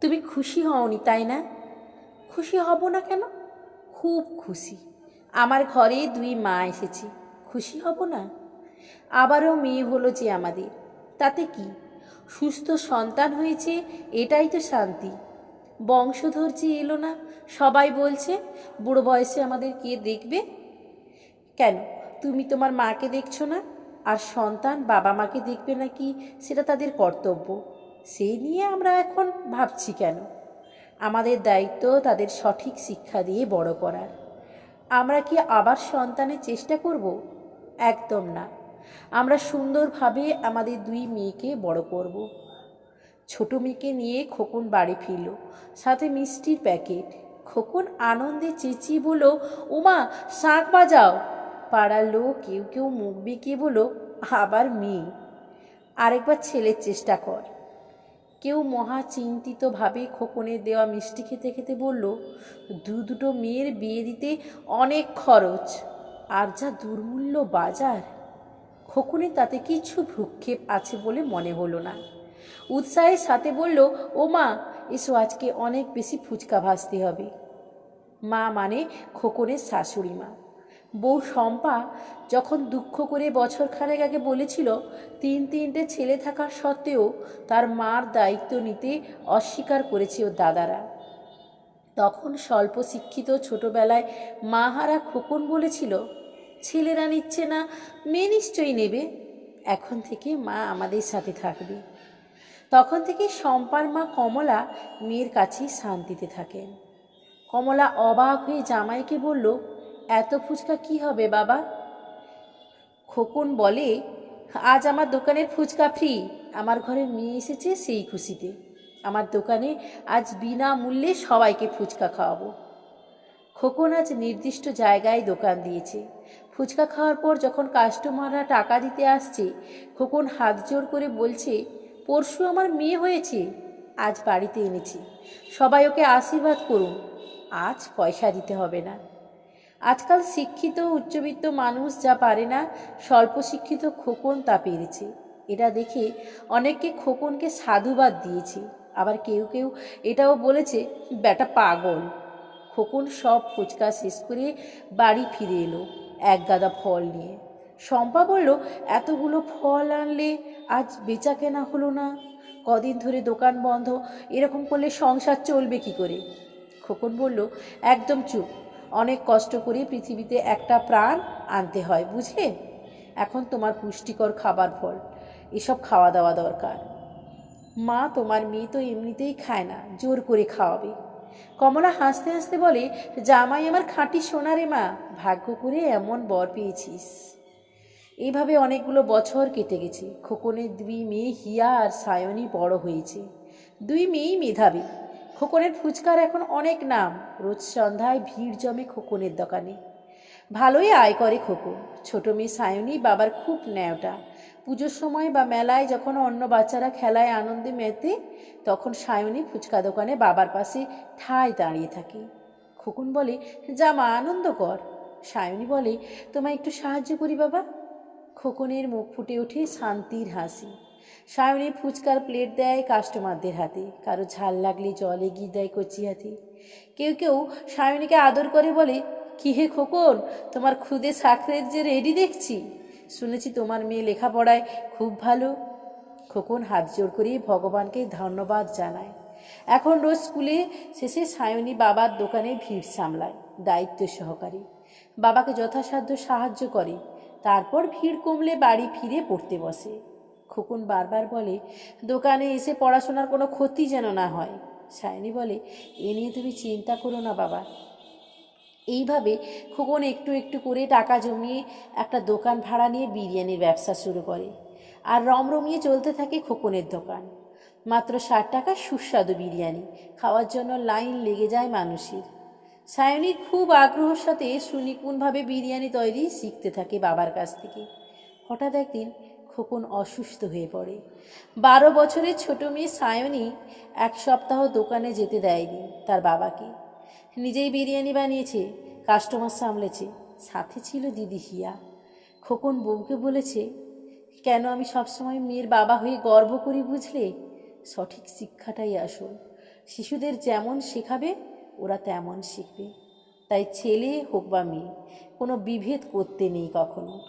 তুমি খুশি হওনি তাই না? খুশি হব না কেন? খুব খুশি। আমার ঘরে 2 মা এসেছে, খুশি হব না? আবারও মেয়ে হলো যে আমাদের, তাতে কি? সুস্থ সন্তান হয়েছে, এটাই তো শান্তি। বংশধর যে এলো না, সবাই বলছে বুড়ো বয়সে আমাদের কে দেখবে? কেন, তুমি তোমার মাকে দেখছো না? আর সন্তান বাবা মাকে দেখবে নাকি সেটা তাদের কর্তব্য, সেই নিয়ে আমরা এখন ভাবছি কেন? আমাদের দায়িত্ব তাদের সঠিক শিক্ষা দিয়ে বড় করার। আমরা কি আবার সন্তানের চেষ্টা করব? একদম না। আমরা সুন্দরভাবে আমাদের 2 মেয়েকে বড় করব। ছোট মেয়েকে নিয়ে খোকন বাড়ি ফিরল, সাথে মিষ্টির প্যাকেট। খোকন আনন্দে চেঁচিয়ে বলল, ওমা, শাঁখ বাজাও। পাড়ার লোক কেউ কেউ মুখ বেঁকিয়ে বলল, আবার মেয়ে, আরেকবার ছেলের চেষ্টা কর। কেউ মহা চিন্তিতভাবে খোকনের দেওয়া মিষ্টি খেতে খেতে বলল, দুটো মেয়ের বিয়ে দিতে অনেক খরচ, আর যা দুর্মূল্য বাজার। খোকনের তাতে কিছু ভ্রুক্ষেপ আছে বলে মনে হলো না। উৎসাহের সাথে বলল, ও মা, এসো, আজকে অনেক বেশি ফুচকা ভাজতে হবে। মা মানে খোকনের শাশুড়ি মা। বউ শম্পা যখন দুঃখ করে বছরখানেক আগে বলেছিল 3 ছেলে থাকার সত্ত্বেও তার মার দায়িত্ব নিতে অস্বীকার করেছে ওর দাদারা, তখন স্বল্প শিক্ষিত ছোটবেলায় মাহারা খোকন বলেছিল, ছেলেরা নিচ্ছে না, মেয়ে নিশ্চয়ই নেবে, এখন থেকে মা আমাদের সাথে থাকবে। তখন থেকে শম্পার মা কমলা মেয়ের কাছেই শান্তিতে থাকেন। কমলা অবাক হয়ে জামাইকে বলল, এত ফুচকা কি হবে বাবা? খোকন বলে, আজ আমার দোকানের ফুচকা ফ্রি, আমার ঘরে মেয়ে এসেছে সেই খুশিতে। আমার দোকানে আজ বিনামূল্যে সবাইকে ফুচকা খাওয়াবো। খোকন আজ নির্দিষ্ট জায়গায় দোকান দিয়েছে। ফুচকা খাওয়ার পর যখন কাস্টমাররা টাকা দিতে আসছে, খোকন হাত জোড় করে বলছে, পরশু আমার মেয়ে হয়েছে, আজ বাড়িতে এনেছি, সবাই ওকে আশীর্বাদ করুন, আজ পয়সা দিতে হবে না। আজকাল শিক্ষিত উচ্চবিত্ত মানুষ যা পারে না, স্বল্প শিক্ষিত খোকন তা পেরেছে। এটা দেখে অনেকে খোকনকে সাধুবাদ দিয়েছে, আবার কেউ কেউ এটাও বলেছে, ব্যাটা পাগল। খোকন সব ফুচকা শেষ করে বাড়ি ফিরে এলো এক গাদা ফল নিয়ে। শম্পা বলল, এতগুলো ফল আনলে আজ বেচা কেনা হলো না, কদিন ধরে দোকান বন্ধ, এরকম করলে সংসার চলবে কি করে? খোকন বলল, একদম চুপ, অনেক কষ্ট করে পৃথিবীতে একটা প্রাণ আনতে হয়, বুঝলে? এখন তোমার পুষ্টিকর খাবার ফল, এসব খাওয়া দাওয়া দরকার। মা, তোমার মেয়ে তো এমনিতেই খায় না, জোর করে খাওয়াবে। কমলা হাসতে হাসতে বলে, জামাই আমার খাঁটি সোনা রে মা, ভাগ্য করে এমন বর পেয়েছিস। এইভাবে অনেকগুলো বছর কেটে গেছে। খোকনের 2 মেয়ে হিয়া আর সায়নী বড় হয়েছে। 2 মেয়েই মেধাবী। খোকনের ফুচকার এখন অনেক নাম, রোজ সন্ধ্যায় ভিড় জমে খোকনের দোকানে। ভালোই আয় করে খোকন। ছোট মেয়ে সায়নী বাবার খুব ন্যাওটা। পুজোর সময় বা মেলায় যখন অন্য বাচ্চারা খেলায় আনন্দে মেতে, তখন সায়নী ফুচকা দোকানে বাবার পাশে ঠায় দাঁড়িয়ে থাকে। খোকন বলে, যা মা, আনন্দ কর। সায়নী বলে, তোমায় একটু সাহায্য করি বাবা। খোকনের মুখ ফুটে ওঠে শান্তির হাসি। সায়নী ফুচকার প্লেট দেয় কাস্টমারদের হাতে, কারো ঝাল লাগলে জল এগিয়ে দেয় কচি হাতে। কেউ কেউ সায়নীকে আদর করে বলে, কি হে খোকন, তোমার খুদে সাখরের যে রেডি দেখছি, শুনেছি তোমার মেয়ে লেখাপড়ায় খুব ভালো। খোকন হাত জোড় করে ভগবানকে ধন্যবাদ জানায়। এখন রোজ স্কুলে শেষে সায়নী বাবার দোকানে ভিড় সামলায় দায়িত্ব সহকারে, বাবাকে যথাসাধ্য সাহায্য করে, তারপর ভিড় কমলে বাড়ি ফিরে পড়তে বসে। খোকন বারবার বলে, দোকানে এসে পড়াশোনার কোনো ক্ষতি যেন না হয়। সায়নী বলে, এ নিয়ে তুমি চিন্তা করো না বাবা। এইভাবে খোকন একটু একটু করে টাকা জমিয়ে একটা দোকান ভাড়া নিয়ে বিরিয়ানির ব্যবসা শুরু করে, আর রমরমিয়ে চলতে থাকে খোকনের দোকান। মাত্র 60 টাকার সুস্বাদু বিরিয়ানি খাওয়ার জন্য লাইন লেগে যায় মানুষের। সায়নী খুব আগ্রহের সাথে সুনিপুণভাবে বিরিয়ানি তৈরি শিখতে থাকে বাবার কাছ থেকে। হঠাৎ একদিন খোকন অসুস্থ হয়ে পড়ে। 12 বছরের ছোট মেয়ে সায়নী 1 সপ্তাহ দোকানে যেতে দেয়নি তার বাবাকে। নিজেই বিরিয়ানি বানিয়েছে, কাস্টমার সামলেছে, সাথে ছিল দিদি হিয়া। খোকন বউকে বলেছে, কেন আমি সবসময় মেয়ের বাবা হয়ে গর্ব করি বুঝলে? সঠিক শিক্ষাটাই আসল। শিশুদের যেমন শেখাবে ওরা তেমন শিখবে। তাই ছেলে হোক বা মেয়ে, কোনো বিভেদ করতে নেই কখনো।